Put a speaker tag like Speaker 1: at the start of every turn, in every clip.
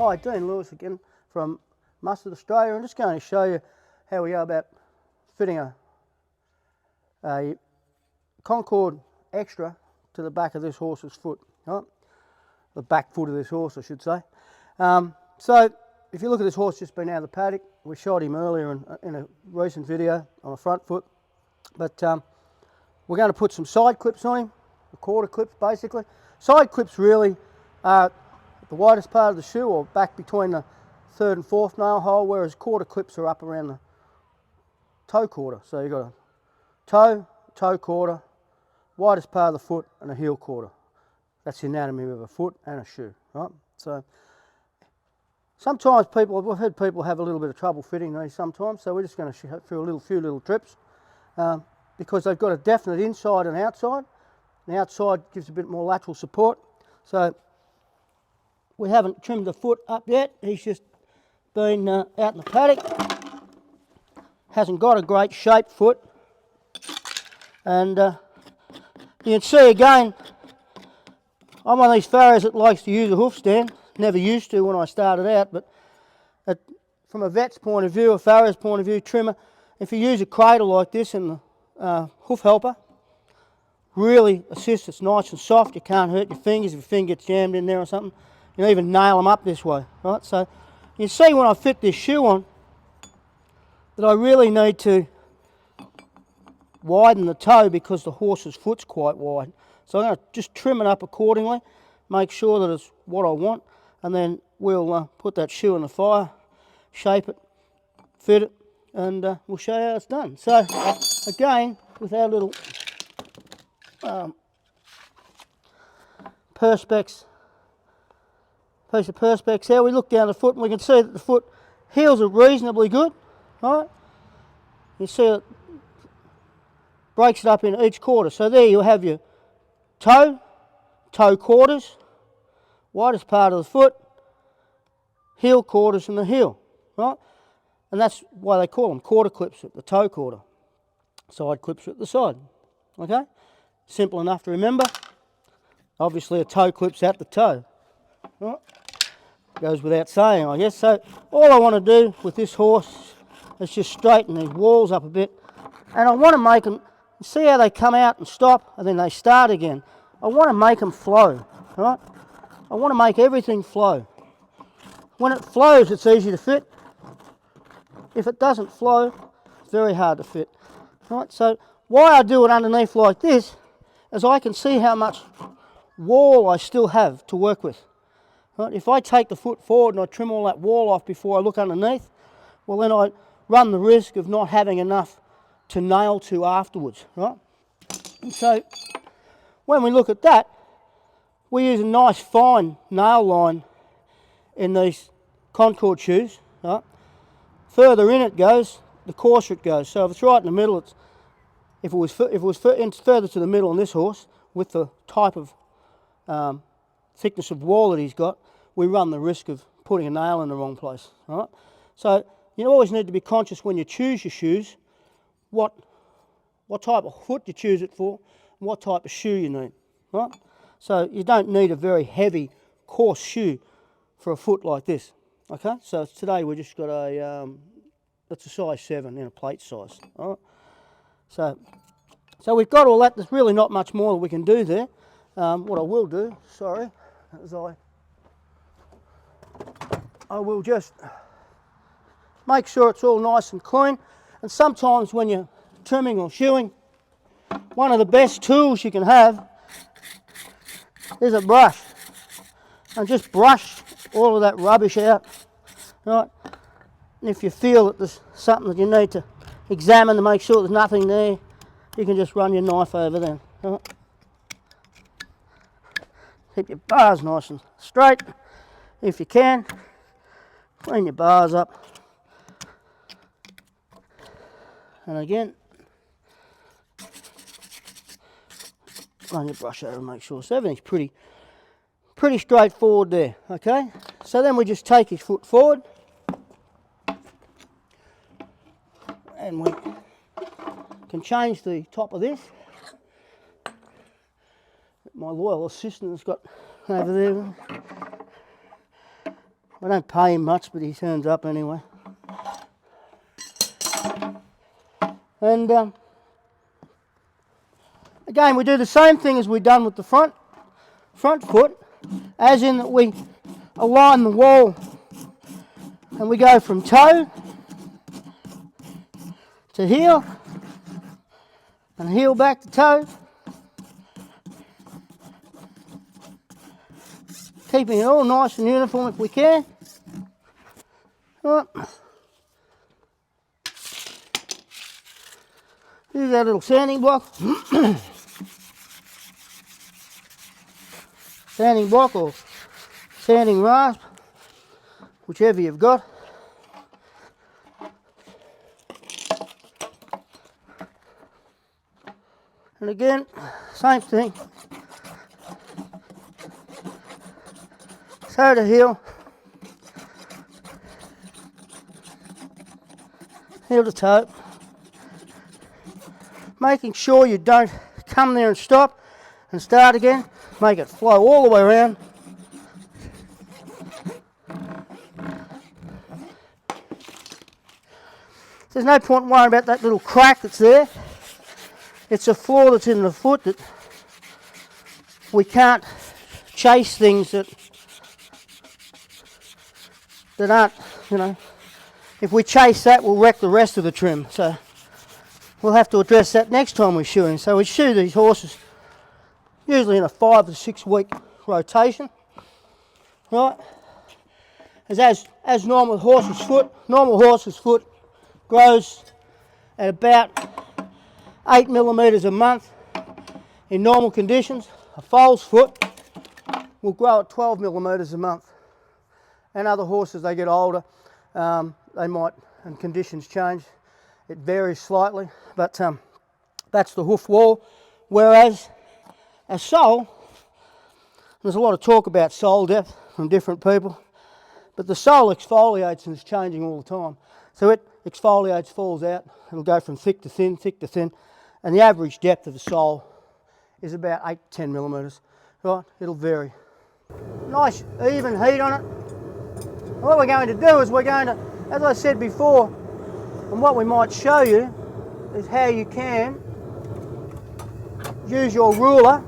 Speaker 1: Hi, Dean Lewis again from Mustard Australia. I'm just going to show you how we go about fitting a Concord Extra to the back of this horse's foot, right? The back foot of this horse, I should say. So if you look at this horse just been out of the paddock, we shot him earlier in a recent video on the front foot, but we're going to put some side clips on him, the quarter clips basically. Side clips really are the widest part of the shoe, or back between the third and fourth nail hole, whereas quarter clips are up around the toe quarter. So you've got a toe quarter, widest part of the foot, and a heel quarter. That's the anatomy of a foot and a shoe, right? So sometimes I've heard people have a little bit of trouble fitting these sometimes, so we're just going to show through a few little trips because they've got a definite inside and outside. The outside gives a bit more lateral support. So we haven't trimmed the foot up yet. He's just been out in the paddock. Hasn't got a great shaped foot. And you can see again, I'm one of these farriers that likes to use a hoof stand. Never used to when I started out, but from a vet's point of view, a farrier's point of view, trimmer, if you use a cradle like this and the hoof helper, really assists. It's nice and soft. You can't hurt your fingers if your finger gets jammed in there or something. You can even nail them up this way, right? So you see when I fit this shoe on that I really need to widen the toe because the horse's foot's quite wide. So I'm going to just trim it up accordingly, make sure that it's what I want, and then we'll put that shoe in the fire, shape it, fit it, and we'll show you how it's done. So again, with our little perspex, piece of perspex here, we look down the foot and we can see that the foot heels are reasonably good, right? You see it breaks it up in each quarter. So there you have your toe quarters, widest part of the foot, heel quarters and the heel, right? And that's why they call them quarter clips at the toe quarter, side clips at the side, okay? Simple enough to remember. Obviously a toe clip's at the toe, right? Goes without saying, I guess. So all I want to do with this horse is just straighten these walls up a bit, and I want to make them, see how they come out and stop and then they start again. I want to make them flow, right? I want to make everything flow. When it flows, it's easy to fit. If it doesn't flow, it's very hard to fit, right? So why I do it underneath like this is I can see how much wall I still have to work with. Right? If I take the foot forward and I trim all that wall off before I look underneath, well then I run the risk of not having enough to nail to afterwards, right? And so when we look at that, we use a nice fine nail line in these Concord shoes, right? Further in it goes, the coarser it goes. So if it's right in the middle, it's, if it was further to the middle on this horse, with the type of thickness of wall that he's got, we run the risk of putting a nail in the wrong place, right? So you always need to be conscious when you choose your shoes, what type of foot you choose it for, and what type of shoe you need, right? So you don't need a very heavy, coarse shoe for a foot like this, okay? So today we just got a, it's a size 7 in a plate size, all right? So we've got all that. There's really not much more that we can do there. What I will do, sorry, is I will just make sure it's all nice and clean. And sometimes when you're trimming or shoeing, one of the best tools you can have is a brush. And just brush all of that rubbish out, right? And if you feel that there's something that you need to examine to make sure there's nothing there, you can just run your knife over them, right? Keep your bars nice and straight if you can. Clean your bars up. And again, run your brush over and make sure. So everything's pretty straightforward there, okay? So then we just take his foot forward and we can change the top of this. My loyal assistant has got over there. I don't pay him much, but he turns up anyway. And again, we do the same thing as we've done with the front foot, as in that we align the wall and we go from toe to heel and heel back to toe, keeping it all nice and uniform if we can. Right. Here's our little sanding block. Sanding block or sanding rasp, whichever you've got. And again, same thing. Toe to heel. Heel to toe. Making sure you don't come there and stop and start again. Make it flow all the way around. There's no point worrying about that little crack that's there. It's a flaw that's in the foot that we can't chase things that aren't, you know, if we chase that we'll wreck the rest of the trim. So we'll have to address that next time we shoe him. So we shoe these horses usually in a 5 to 6 week rotation, right? As normal horse's foot grows at about 8 millimetres a month in normal conditions. A foal's foot will grow at 12 millimetres a month. And other horses, they get older, they might, and conditions change. It varies slightly, but that's the hoof wall. Whereas a sole, there's a lot of talk about sole depth from different people, but the sole exfoliates and is changing all the time. So it exfoliates, falls out, it'll go from thick to thin, and the average depth of the sole is about 8 to 10 millimetres, right? It'll vary. Nice even heat on it. What we're going to do is we're going to, as I said before, and what we might show you is how you can use your ruler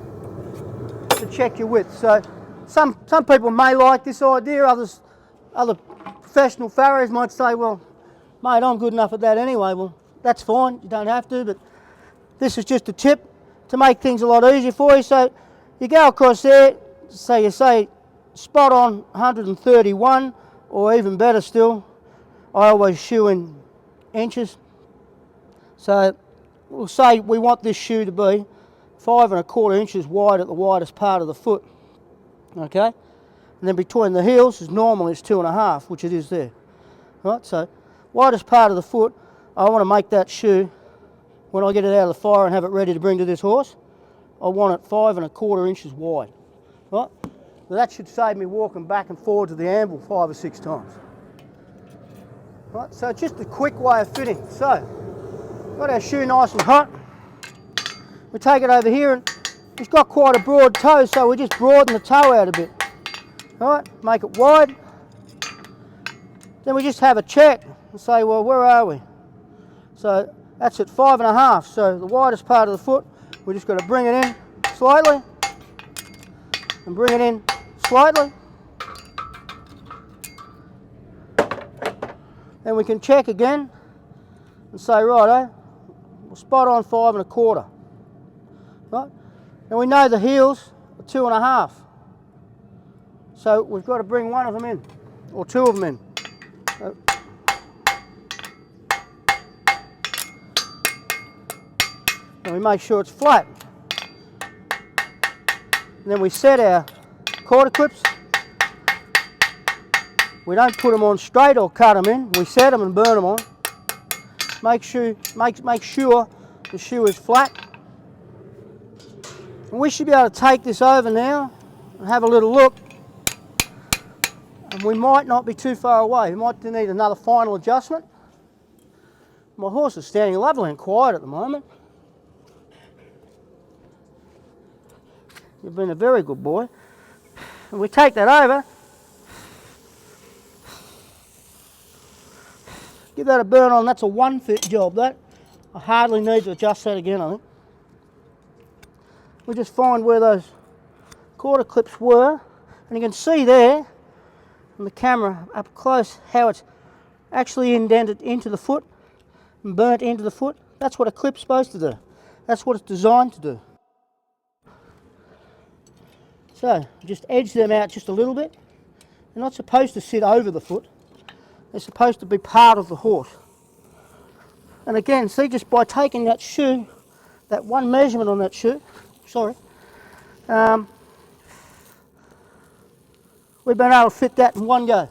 Speaker 1: to check your width. So some people may like this idea, other professional farriers might say, well, mate, I'm good enough at that anyway. Well, that's fine, you don't have to, but this is just a tip to make things a lot easier for you. So you go across there, so you say spot on 131, or even better still, I always shoe in inches. So we'll say we want this shoe to be 5 1/4 inches wide at the widest part of the foot, okay? And then between the heels is normal, it's 2 1/2, which it is there, right? So widest part of the foot, I want to make that shoe, when I get it out of the fire and have it ready to bring to this horse, I want it 5 1/4 inches wide, right? So that should save me walking back and forward to the amble 5 or 6 times. Right, so it's just a quick way of fitting. So, got our shoe nice and hot. We take it over here, and it's got quite a broad toe, so we just broaden the toe out a bit. Right, make it wide. Then we just have a check and say, well, where are we? So that's at 5 1/2. So the widest part of the foot, we just got to bring it in slightly and bring it in slightly. Then we can check again and say, righto, we're spot on 5 1/4. Right? And we know the heels are 2 1/2. So we've got to bring one of them in, or 2 of them in. So and we make sure it's flat. And then we set our quarter clips. We don't put them on straight or cut them in. We set them and burn them on. Make sure the shoe is flat. And we should be able to take this over now and have a little look. And we might not be too far away. We might need another final adjustment. My horse is standing lovely and quiet at the moment. You've been a very good boy. And we take that over. Give that a burn on. That's a 1 fit job, that. I hardly need to adjust that again, I think. We'll just find where those quarter clips were, and you can see there on the camera up close how it's actually indented into the foot and burnt into the foot. That's what a clip's supposed to do. That's what it's designed to do. So just edge them out just a little bit. They're not supposed to sit over the foot. They're supposed to be part of the horse. And again, see, just by taking that shoe, that one measurement on that shoe, we've been able to fit that in one go.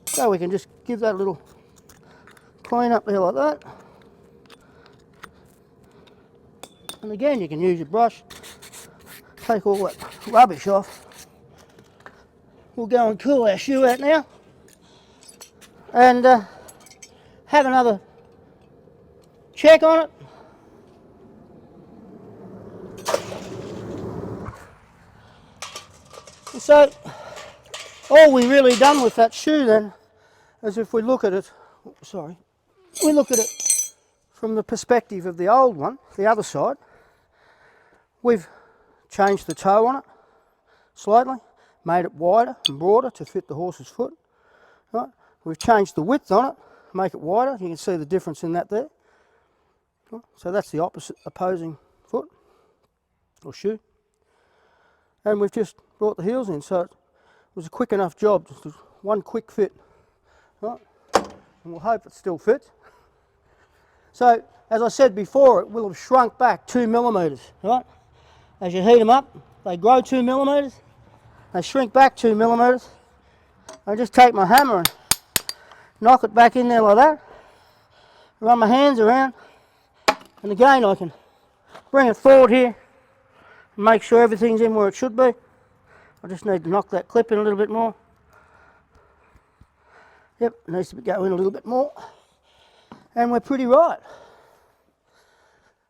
Speaker 1: So we can just give that a little clean up there like that. And again, you can use your brush, take all that rubbish off. We'll go and cool our shoe out now and have another check on it. And so all we really done with that shoe then is, if we look at it, we look at it from the perspective of the old one, the other side, we've changed the toe on it slightly, made it wider and broader to fit the horse's foot. Right? We've changed the width on it, make it wider. You can see the difference in that there. Right? So that's the opposing foot or shoe. And we've just brought the heels in, so it was a quick enough job, just one quick fit. Right? And we'll hope it still fits. So, as I said before, it will have shrunk back 2 millimetres, right? As you heat them up, they grow 2 millimetres, they shrink back 2 millimetres. I just take my hammer and knock it back in there like that, run my hands around, and again I can bring it forward here and make sure everything's in where it should be. I just need to knock that clip in a little bit more. Yep, it needs to go in a little bit more. And we're pretty right.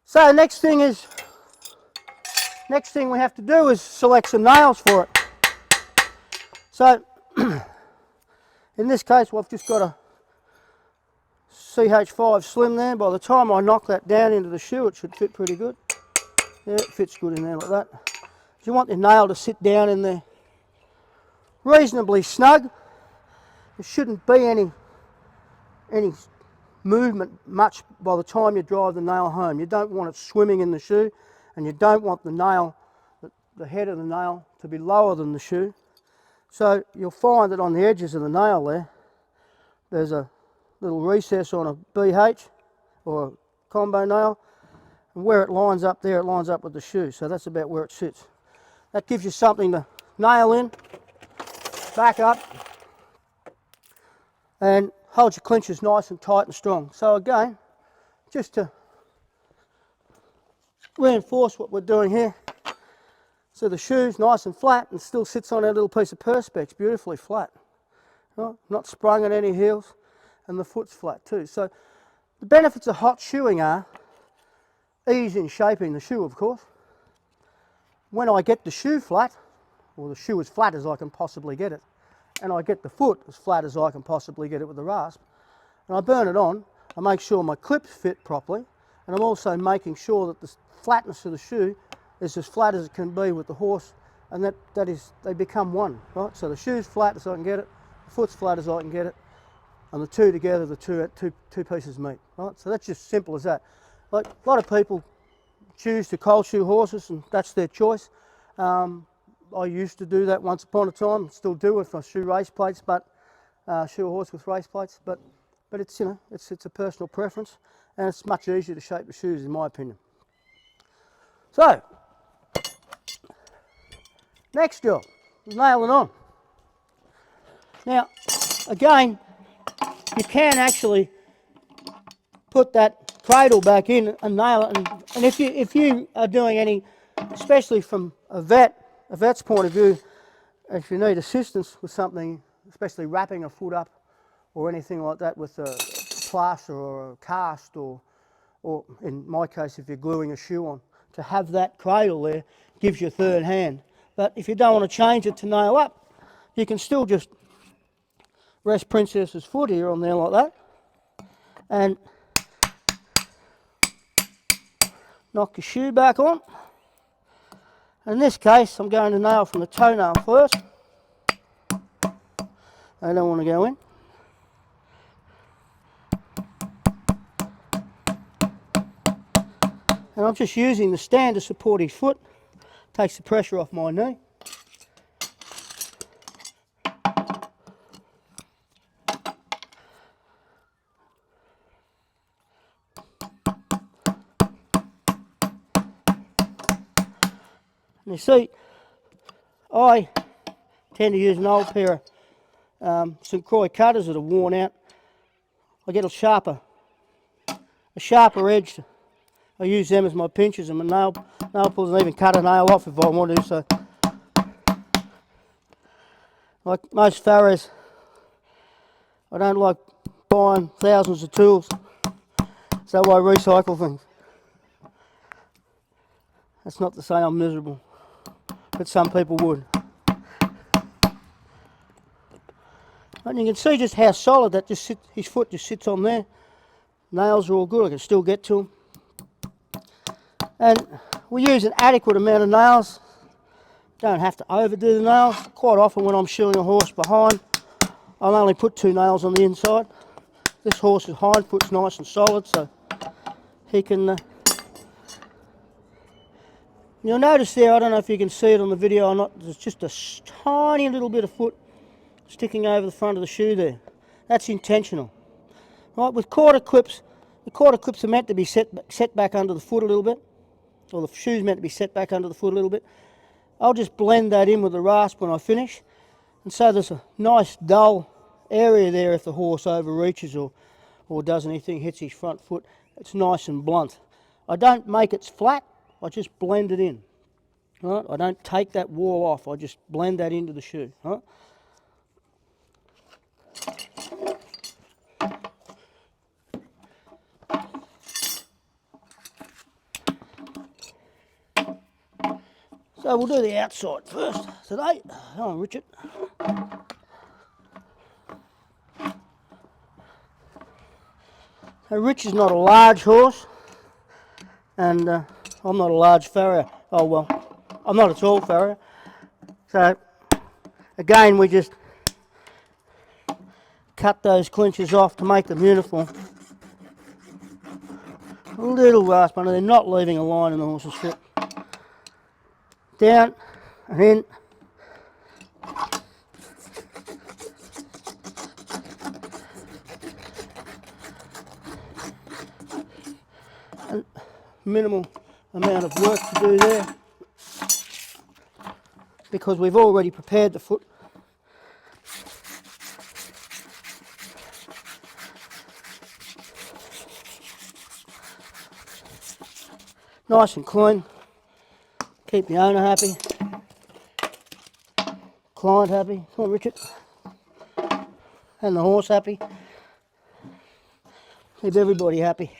Speaker 1: So next thing we have to do is select some nails for it. So in this case, well, I've just got a CH5 slim there. By the time I knock that down into the shoe, it should fit pretty good. Yeah, it fits good in there like that. You want the nail to sit down in there reasonably snug. There shouldn't be any movement much by the time you drive the nail home. You don't want it swimming in the shoe, and you don't want the nail, the head of the nail, to be lower than the shoe. So you'll find that on the edges of the nail there's a little recess on a BH or a combo nail, and where it lines up there, it lines up with the shoe. So that's about where it sits. That gives you something to nail in, back up, and hold your clinches nice and tight and strong. So again, just to reinforce what we're doing here, so the shoe's nice and flat and still sits on that little piece of perspex beautifully flat. Right? Not sprung at any heels, and the foot's flat too. So the benefits of hot shoeing are ease in shaping the shoe, of course. When I get the shoe flat, or the shoe as flat as I can possibly get it, and I get the foot as flat as I can possibly get it with the rasp, and I burn it on, I make sure my clips fit properly, and I'm also making sure that the flatness of the shoe is as flat as it can be with the horse, and that is, they become one, right? So the shoe's flat as I can get it, the foot's flat as I can get it, and the two together, the two pieces meet, right? So that's just simple as that. Like, a lot of people choose to cold shoe horses, and that's their choice. I used to do that once upon a time, still do if I shoe race plates, but shoe a horse with race plates. But it's, you know, it's a personal preference, and it's much easier to shape the shoes, in my opinion. So next job, nail it on. Now, again, you can actually put that cradle back in and nail it, and if you are doing any, especially from a vet's point of view, if you need assistance with something, especially wrapping a foot up or anything like that with a plaster or a cast, or in my case, if you're gluing a shoe on, to have that cradle there gives you a third hand. But if you don't want to change it to nail up, you can still just rest Princess's foot here on there like that, and knock your shoe back on. In this case, I'm going to nail from the toenail first. I don't want to go in. And I'm just using the stand to support his foot. Takes the pressure off my knee. And you see, I tend to use an old pair of St. Croix cutters that are worn out. I get a sharper edge. I use them as my pinchers and my nail pulls, and even cut a nail off if I want to. So, like most farriers, I don't like buying thousands of tools, so I recycle things. That's not to say I'm miserable, but some people would. And you can see just how solid that his foot just sits on there. Nails are all good, I can still get to them. And we use an adequate amount of nails. Don't have to overdo the nails. Quite often when I'm shoeing a horse behind, I'll only put 2 nails on the inside. This horse's hind foot's nice and solid, so he can... You'll notice there, I don't know if you can see it on the video or not, there's just a tiny little bit of foot sticking over the front of the shoe there. That's intentional. Right, with quarter clips, the quarter clips are meant to be set back under the foot a little bit, or the shoe's meant to be set back under the foot a little bit. I'll just blend that in with the rasp when I finish, and so there's a nice dull area there if the horse overreaches or does anything, hits his front foot. It's nice and blunt. I don't make it flat, I just blend it in. Right? I don't take that wall off, I just blend that into the shoe. Right? So we'll do the outside first today. Come on, Richard. So Rich is not a large horse, and I'm not a large farrier. Oh well, I'm not a tall farrier. So again, we just cut those clinches off to make them uniform. A little rasp under, they're not leaving a line in the horse's foot. Down and in. And minimal amount of work to do there because we've already prepared the foot. Nice and clean. Keep the owner happy, client happy, come on Richard, and the horse happy. Keep everybody happy.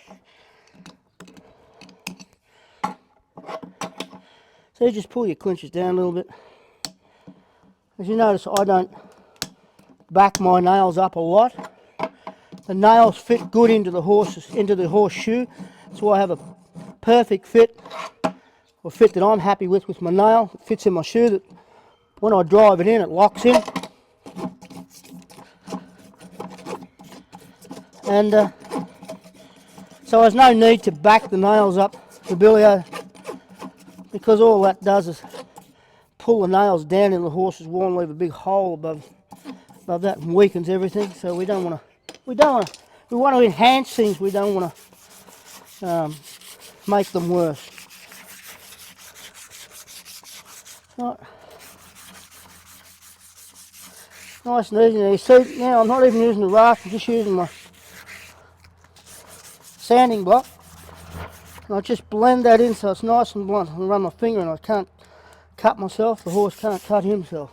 Speaker 1: So you just pull your clinches down a little bit. As you notice, I don't back my nails up a lot. The nails fit good into the horseshoe, so I have a perfect fit. Or fit that I'm happy with my nail. It fits in my shoe that when I drive it in, it locks in. And so there's no need to back the nails up the bilio, because all that does is pull the nails down in the horse's wall and leave a big hole above that and weakens everything. So we want to enhance things, we don't want to make them worse. Right. Nice and easy. Now you see, now I'm not even using the rasp, I'm just using my sanding block. And I just blend that in so it's nice and blunt. I run my finger and I can't cut myself, the horse can't cut himself.